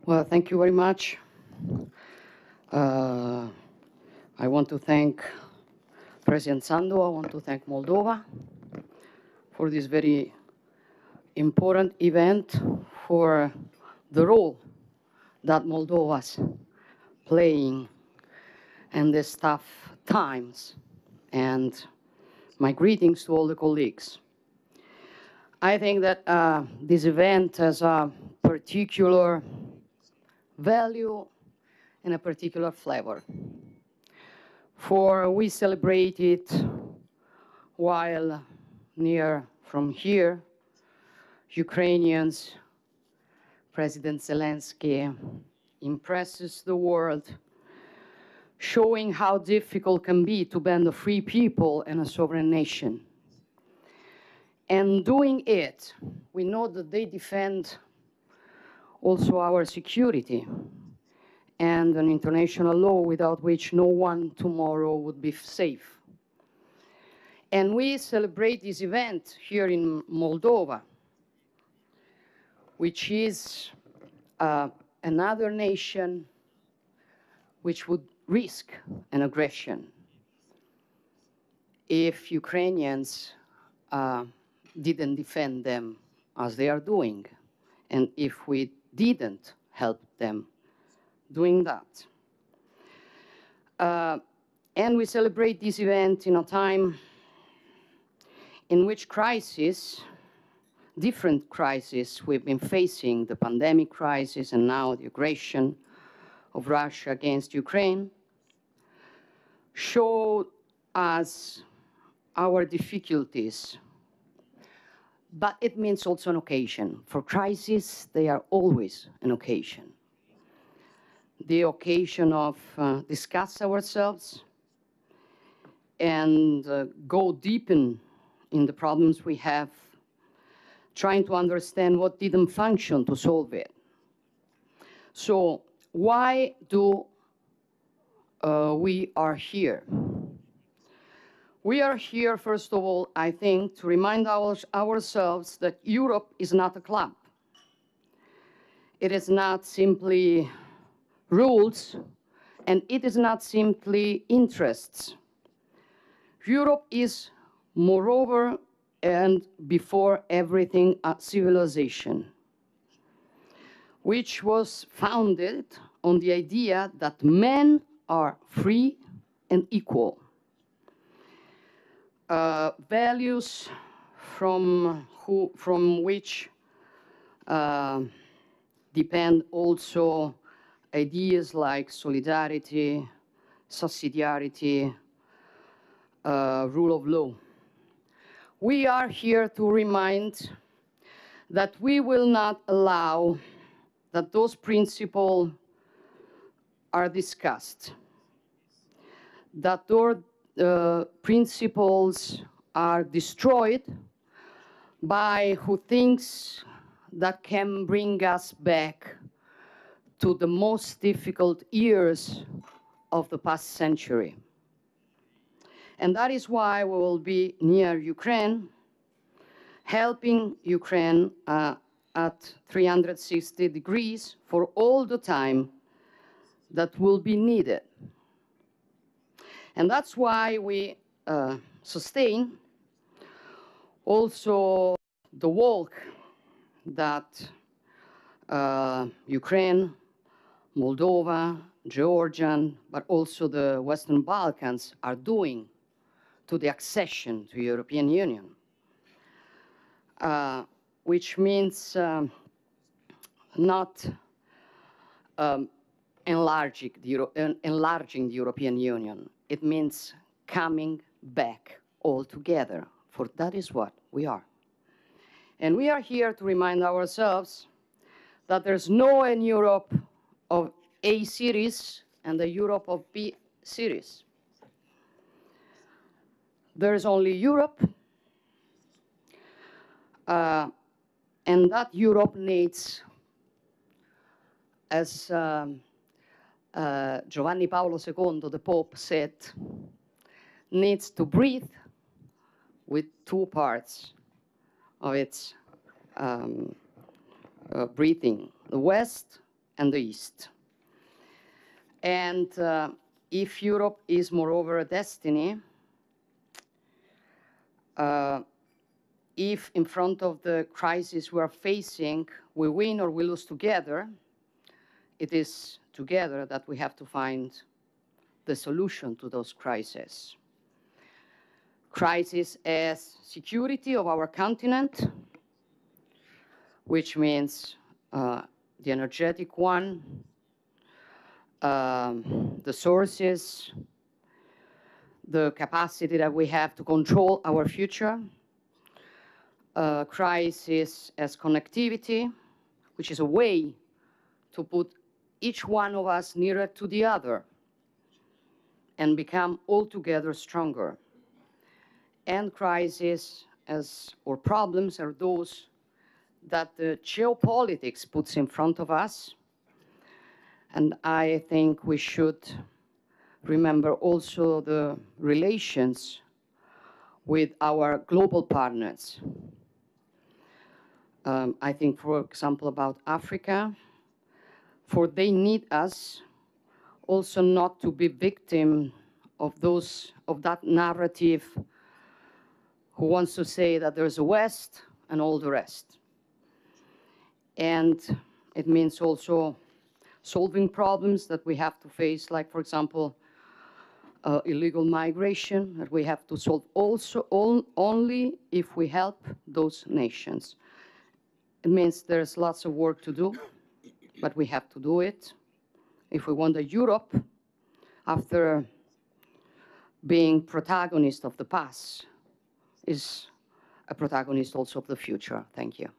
Well, thank you very much. I want to thank President Sandu. I want to thank Moldova for this very important event, for the role that Moldova's playing in these tough times. And my greetings to all the colleagues. I think that this event has a particular value and a particular flavor. For we celebrate it while near from here, Ukrainians, President Zelensky impresses the world, showing how difficult it can be to band a free people and a sovereign nation. And doing it, we know that they defend also our security and an international law without which no one tomorrow would be safe. And we celebrate this event here in Moldova, which is another nation which would risk an aggression if Ukrainians didn't defend them as they are doing, and if we didn't help them doing that. And we celebrate this event in a time in which different crises we've been facing, the pandemic crisis and now the aggression of Russia against Ukraine, show us our difficulties. But it means also an occasion. For crises, they are always an occasion. The occasion of discuss ourselves and go deep in the problems we have, trying to understand what didn't function to solve it. So why do we are here? We are here, first of all, I think, to remind ourselves that Europe is not a club. It is not simply rules, and it is not simply interests. Europe is, moreover and before everything, a civilization, which was founded on the idea that men are free and equal. Values from which depend also ideas like solidarity, subsidiarity, rule of law. We are here to remind that we will not allow that those principles are discussed, that those principles are destroyed by who thinks that can bring us back to the most difficult years of the past century. And that is why we will be near Ukraine, helping Ukraine at 360 degrees for all the time that will be needed. And that's why we sustain also the work that Ukraine, Moldova, Georgia, but also the Western Balkans are doing to the accession to the European Union, which means not enlarging the European Union. It means coming back all together, for that is what we are. And we are here to remind ourselves that there's no in Europe of A series and the Europe of B series. There's only Europe, and that Europe needs, as Giovanni Paolo II, the Pope, said, needs to breathe with two parts of its breathing, the West and the East. And if Europe is moreover a destiny, if in front of the crisis we are facing, we win or we lose together, it is together that we have to find the solution to those crises. Crisis as security of our continent, which means the energetic one, the sources, the capacity that we have to control our future. Crisis as connectivity, which is a way to put each one of us nearer to the other and become altogether stronger. And crisis or problems are those that the geopolitics puts in front of us. And I think we should remember also the relations with our global partners. I think, for example, about Africa, for they need us also not to be victim of that narrative who wants to say that there's a West and all the rest. And it means also solving problems that we have to face, like, for example, illegal migration, that we have to solve also only if we help those nations. It means there's lots of work to do, but we have to do it if we want a Europe, after being protagonist of the past, is a protagonist also of the future. Thank you.